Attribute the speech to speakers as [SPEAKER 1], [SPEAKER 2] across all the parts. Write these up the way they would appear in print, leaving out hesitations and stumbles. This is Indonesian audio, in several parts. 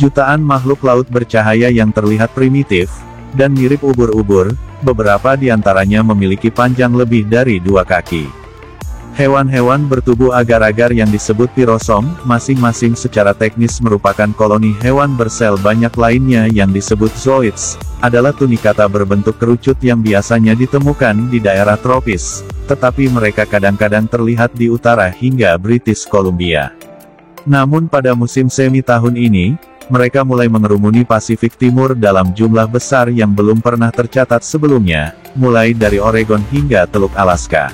[SPEAKER 1] Jutaan makhluk laut bercahaya yang terlihat primitif, dan mirip ubur-ubur, beberapa di antaranya memiliki panjang lebih dari 2 kaki. Hewan-hewan bertubuh agar-agar yang disebut pirosom, masing-masing secara teknis merupakan koloni hewan bersel banyak lainnya yang disebut zooids, adalah tunikata berbentuk kerucut yang biasanya ditemukan di daerah tropis, tetapi mereka kadang-kadang terlihat di utara hingga British Columbia. Namun pada musim semi tahun ini, mereka mulai mengerumuni Pasifik Timur dalam jumlah besar yang belum pernah tercatat sebelumnya, mulai dari Oregon hingga Teluk Alaska.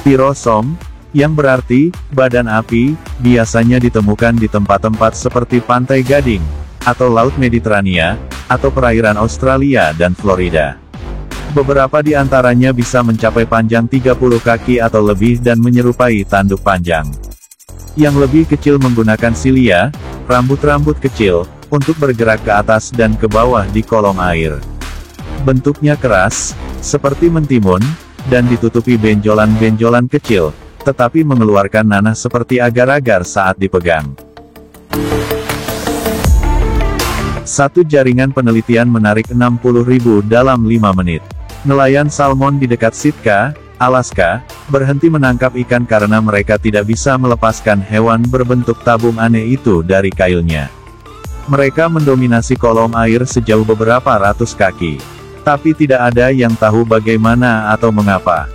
[SPEAKER 1] Pirosom, yang berarti badan api, biasanya ditemukan di tempat-tempat seperti Pantai Gading, atau Laut Mediterania, atau perairan Australia dan Florida. Beberapa di antaranya bisa mencapai panjang 30 kaki atau lebih dan menyerupai tanduk panjang. Yang lebih kecil menggunakan silia, rambut-rambut kecil, untuk bergerak ke atas dan ke bawah di kolom air. Bentuknya keras, seperti mentimun, dan ditutupi benjolan-benjolan kecil, tetapi mengeluarkan nanah seperti agar-agar saat dipegang. Satu jaringan penelitian menarik 60.000 dalam 5 menit. Nelayan salmon di dekat Sitka, Alaska, berhenti menangkap ikan karena mereka tidak bisa melepaskan hewan berbentuk tabung aneh itu dari kailnya. Mereka mendominasi kolom air sejauh beberapa ratus kaki. Tapi tidak ada yang tahu bagaimana atau mengapa.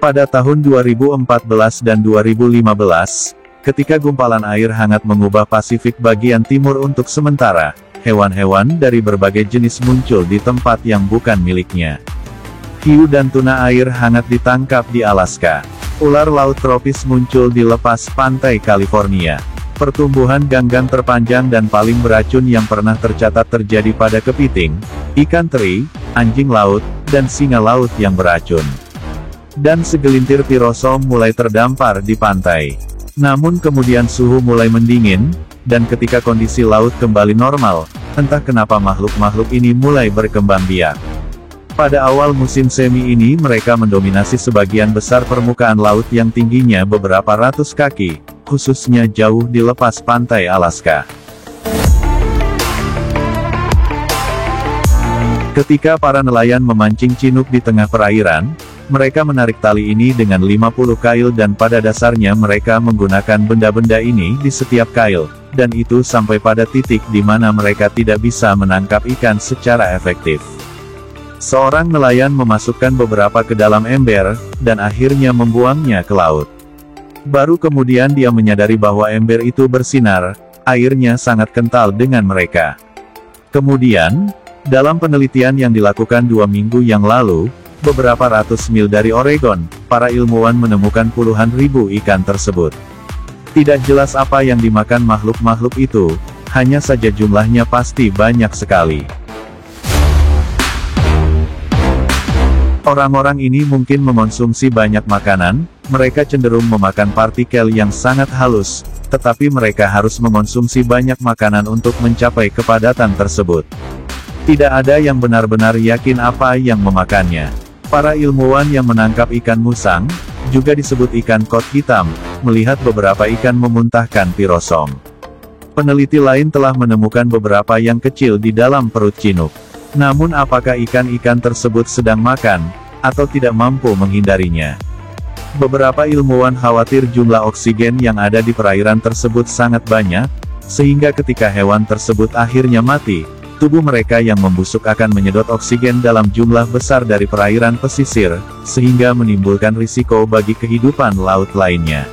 [SPEAKER 1] Pada tahun 2014 dan 2015, ketika gumpalan air hangat mengubah Pasifik bagian timur untuk sementara, hewan-hewan dari berbagai jenis muncul di tempat yang bukan miliknya. Hiu dan tuna air hangat ditangkap di Alaska. Ular laut tropis muncul di lepas pantai California. Pertumbuhan ganggang terpanjang dan paling beracun yang pernah tercatat terjadi pada kepiting, ikan teri, anjing laut, dan singa laut yang beracun. Dan segelintir pirosom mulai terdampar di pantai. Namun kemudian suhu mulai mendingin, dan ketika kondisi laut kembali normal, entah kenapa makhluk-makhluk ini mulai berkembang biak. Pada awal musim semi ini mereka mendominasi sebagian besar permukaan laut yang tingginya beberapa ratus kaki, khususnya jauh di lepas pantai Alaska. Ketika para nelayan memancing Chinook di tengah perairan, mereka menarik tali ini dengan 50 kail dan pada dasarnya mereka menggunakan benda-benda ini di setiap kail, dan itu sampai pada titik di mana mereka tidak bisa menangkap ikan secara efektif. Seorang nelayan memasukkan beberapa ke dalam ember, dan akhirnya membuangnya ke laut. Baru kemudian dia menyadari bahwa ember itu bersinar, airnya sangat kental dengan mereka. Kemudian, dalam penelitian yang dilakukan 2 minggu yang lalu, beberapa ratus mil dari Oregon, para ilmuwan menemukan puluhan ribu ikan tersebut. Tidak jelas apa yang dimakan makhluk-makhluk itu, hanya saja jumlahnya pasti banyak sekali. Orang-orang ini mungkin mengonsumsi banyak makanan, mereka cenderung memakan partikel yang sangat halus, tetapi mereka harus mengonsumsi banyak makanan untuk mencapai kepadatan tersebut. Tidak ada yang benar-benar yakin apa yang memakannya. Para ilmuwan yang menangkap ikan musang, juga disebut ikan kot hitam, melihat beberapa ikan memuntahkan pirosom. Peneliti lain telah menemukan beberapa yang kecil di dalam perut Chinook. Namun apakah ikan-ikan tersebut sedang makan, atau tidak mampu menghindarinya? Beberapa ilmuwan khawatir jumlah oksigen yang ada di perairan tersebut sangat banyak, sehingga ketika hewan tersebut akhirnya mati, tubuh mereka yang membusuk akan menyedot oksigen dalam jumlah besar dari perairan pesisir, sehingga menimbulkan risiko bagi kehidupan laut lainnya.